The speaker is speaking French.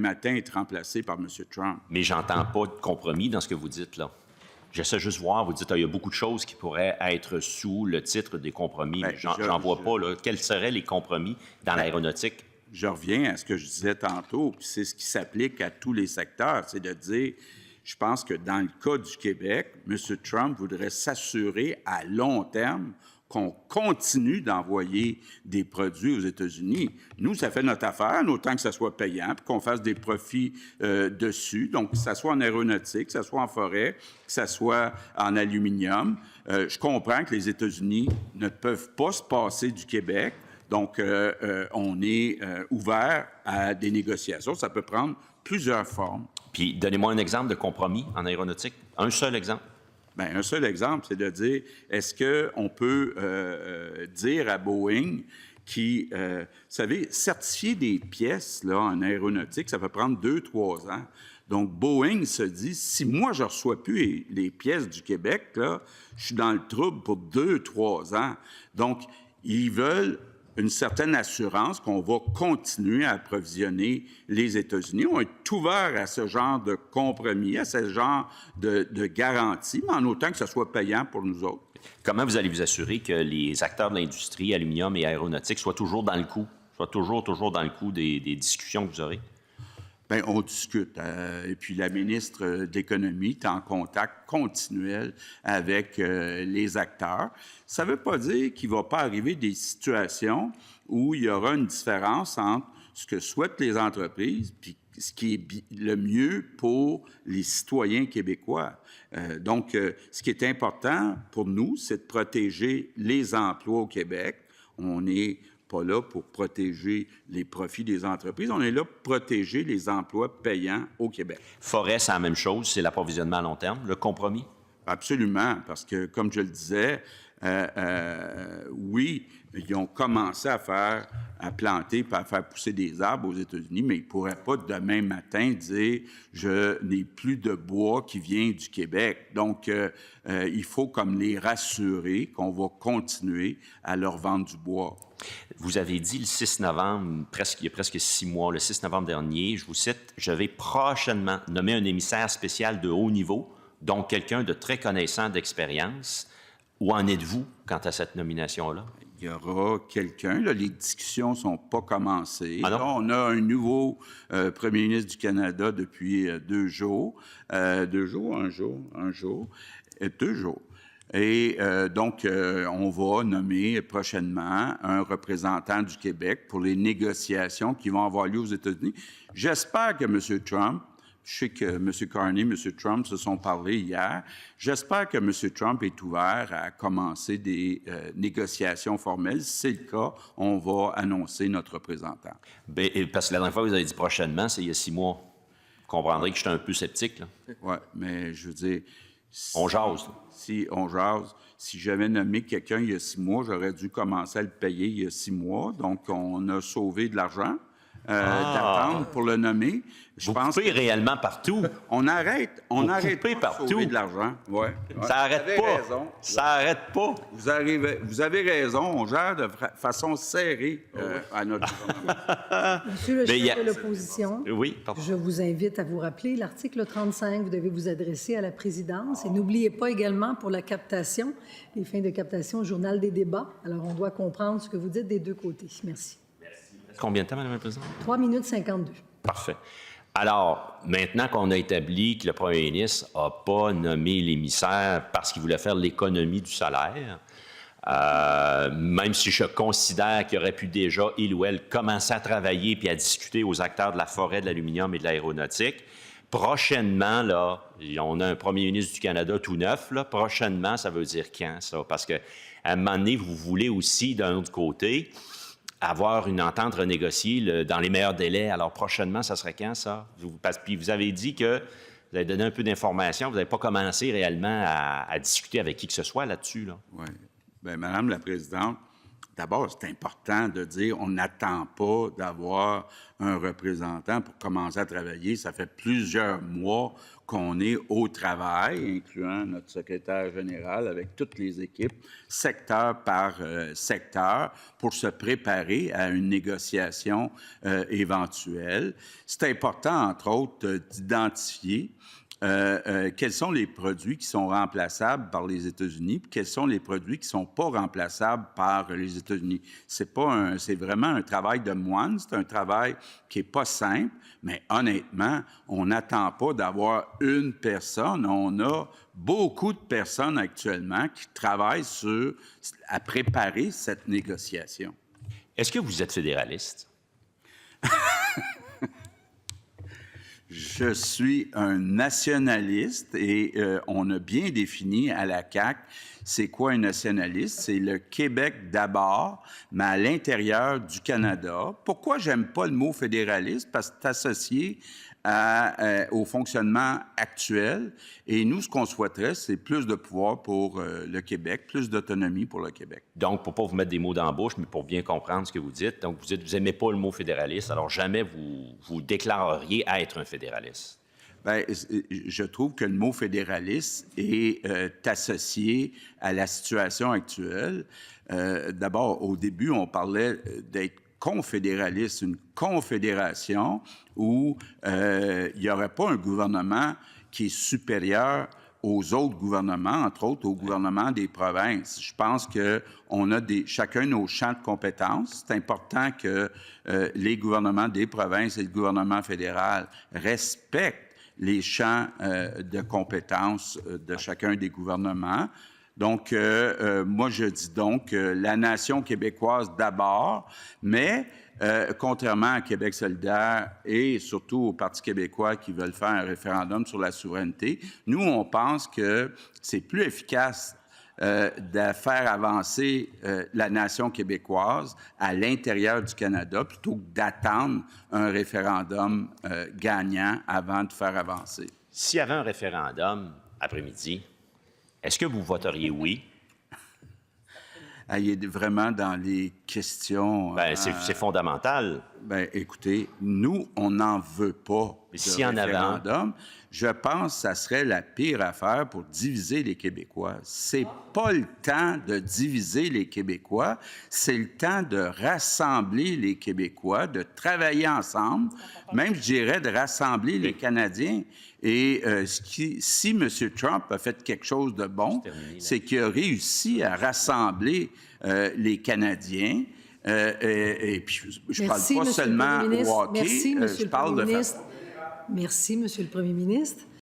matin être remplacé par M. Trump. Mais j'entends pas de compromis dans ce que vous dites, là. J'essaie juste de voir, vous dites, il y a beaucoup de choses qui pourraient être sous le titre des compromis. Ben, J'en vois pas, là. Quels seraient les compromis dans l'aéronautique? Je reviens à ce que je disais tantôt, puis c'est ce qui s'applique à tous les secteurs, c'est de dire, je pense que dans le cas du Québec, M. Trump voudrait s'assurer à long terme qu'on continue d'envoyer des produits aux États-Unis. Nous, ça fait notre affaire, autant que ça soit payant, puis qu'on fasse des profits dessus. Donc, que ça soit en aéronautique, que ça soit en forêt, que ça soit en aluminium. Je comprends que les États-Unis ne peuvent pas se passer du Québec. Donc, on est ouvert à des négociations. Ça peut prendre plusieurs formes. Puis, donnez-moi un exemple de compromis en aéronautique. Un seul exemple. Bien, un seul exemple, c'est de dire, est-ce qu'on peut dire à Boeing qui, vous savez, certifier des pièces là, en aéronautique, ça peut prendre 2-3 ans. Donc, Boeing se dit, si moi, je ne reçois plus les pièces du Québec, là, je suis dans le trouble pour 2-3 ans. Donc, ils veulent une certaine assurance qu'on va continuer à approvisionner les États-Unis. On est ouvert à ce genre de compromis, à ce genre de garantie, mais en autant que ce soit payant pour nous autres. Comment vous allez vous assurer que les acteurs de l'industrie, aluminium et aéronautique, soient toujours dans le coup, soient toujours dans le coup des discussions que vous aurez? Bien, on discute. Et puis, la ministre de l'Économie est en contact continuel avec les acteurs. Ça ne veut pas dire qu'il ne va pas arriver des situations où il y aura une différence entre ce que souhaitent les entreprises puis ce qui est le mieux pour les citoyens québécois. Donc, ce qui est important pour nous, c'est de protéger les emplois au Québec. On n'est pas là pour protéger les profits des entreprises. On est là pour protéger les emplois payants au Québec. Forêt, c'est la même chose, c'est l'approvisionnement à long terme, le compromis? Absolument, parce que, comme je le disais, oui, ils ont commencé à planter et à faire pousser des arbres aux États-Unis, mais ils ne pourraient pas demain matin dire « je n'ai plus de bois qui vient du Québec ». Donc, il faut comme les rassurer qu'on va continuer à leur vendre du bois. Vous avez dit le 6 novembre, il y a presque 6 mois, le 6 novembre dernier, je vous cite, « Je vais prochainement nommer un émissaire spécial de haut niveau, donc quelqu'un de très connaissant d'expérience. » Où en êtes-vous quant à cette nomination-là? Il y aura quelqu'un. Là, les discussions ne sont pas commencées. Ah non? Là, on a un nouveau premier ministre du Canada depuis 2 jours. 2 jours, un jour, 2 jours. Et donc, on va nommer prochainement un représentant du Québec pour les négociations qui vont avoir lieu aux États-Unis. J'espère que M. Trump, je sais que M. Carney, M. Trump se sont parlé hier. J'espère que M. Trump est ouvert à commencer des négociations formelles. Si c'est le cas, on va annoncer notre représentant. Bien, parce que la dernière fois, vous avez dit prochainement, c'est il y a 6 mois. Vous comprendrez que je suis un peu sceptique, là. Oui, mais je veux dire... On jase. On jase. Si j'avais nommé quelqu'un il y a 6 mois, j'aurais dû commencer à le payer il y a 6 mois. Donc, on a sauvé de l'argent. D'attendre pour le nommer. Vous coupez réellement partout. On arrête coupez pas partout. de sauver de l'argent. Ouais. Ça n'arrête pas. Raison. Ça n'arrête pas. Vous avez raison. On gère de façon serrée à notre gouvernement. Monsieur le chef de l'opposition, oui, pardon. Je vous invite à vous rappeler l'article 35. Vous devez vous adresser à la présidence. Et n'oubliez pas également pour la captation, les fins de captation au Journal des débats. Alors, on doit comprendre ce que vous dites des deux côtés. Merci. Combien de temps, Mme la Présidente? 3 minutes 52. Parfait. Alors, maintenant qu'on a établi que le premier ministre n'a pas nommé l'émissaire parce qu'il voulait faire l'économie du salaire, même si je considère qu'il aurait pu déjà, il ou elle, commencer à travailler puis à discuter aux acteurs de la forêt, de l'aluminium et de l'aéronautique, prochainement, là, on a un premier ministre du Canada tout neuf, là, prochainement, ça veut dire quand, ça? Parce qu'à un moment donné, vous voulez aussi, d'un autre côté, avoir une entente renégociée dans les meilleurs délais. Alors, prochainement, ça serait quand, ça? Puis vous avez dit que vous avez donné un peu d'informations. Vous n'avez pas commencé réellement à discuter avec qui que ce soit là-dessus, là. Oui. Bien, Madame la Présidente, d'abord, c'est important de dire on n'attend pas d'avoir un représentant pour commencer à travailler. Ça fait plusieurs mois qu'on est au travail, incluant notre secrétaire général avec toutes les équipes, secteur par secteur, pour se préparer à une négociation éventuelle. C'est important, entre autres, d'identifier quels sont les produits qui sont remplaçables par les États-Unis, puis quels sont les produits qui ne sont pas remplaçables par les États-Unis. C'est vraiment un travail de moine, c'est un travail qui n'est pas simple, mais honnêtement, on n'attend pas d'avoir une personne. On a beaucoup de personnes actuellement qui travaillent à préparer cette négociation. Est-ce que vous êtes fédéraliste? Je suis un nationaliste et on a bien défini à la CAQ c'est quoi un nationaliste. C'est le Québec d'abord, mais à l'intérieur du Canada. Pourquoi j'aime pas le mot fédéraliste? Parce que c'est associé au fonctionnement actuel. Et nous, ce qu'on souhaiterait, c'est plus de pouvoir pour le Québec, plus d'autonomie pour le Québec. Donc, pour ne pas vous mettre des mots dans la bouche, mais pour bien comprendre ce que vous dites, donc vous n'aimez pas le mot fédéraliste, alors jamais vous déclareriez être un fédéraliste. Bien, je trouve que le mot fédéraliste est associé à la situation actuelle. D'abord, au début, on parlait d'être confédéraliste, une confédération où il n'y aurait pas un gouvernement qui est supérieur aux autres gouvernements, entre autres au gouvernement des provinces. Je pense qu'on a chacun nos champs de compétences. C'est important que les gouvernements des provinces et le gouvernement fédéral respectent les champs de compétences de chacun des gouvernements. Donc, moi, je dis donc la nation québécoise d'abord, mais contrairement à Québec solidaire et surtout au Parti québécois qui veulent faire un référendum sur la souveraineté, nous, on pense que c'est plus efficace de faire avancer la nation québécoise à l'intérieur du Canada plutôt que d'attendre un référendum gagnant avant de faire avancer. S'il y avait un référendum après-midi, est-ce que vous voteriez oui? Il est vraiment dans les questions... Bien, c'est fondamental. Bien, écoutez, nous, on n'en veut pas de référendum. Je pense que ça serait la pire affaire pour diviser les Québécois. C'est pas le temps de diviser les Québécois, c'est le temps de rassembler les Québécois, de travailler ensemble, même, je dirais, de rassembler les Canadiens. Et si M. Trump a fait quelque chose de bon, c'est qu'il a réussi à rassembler les Canadiens. Et puis, je ne parle pas seulement au hockey, je parle de... Merci, M. le Premier ministre.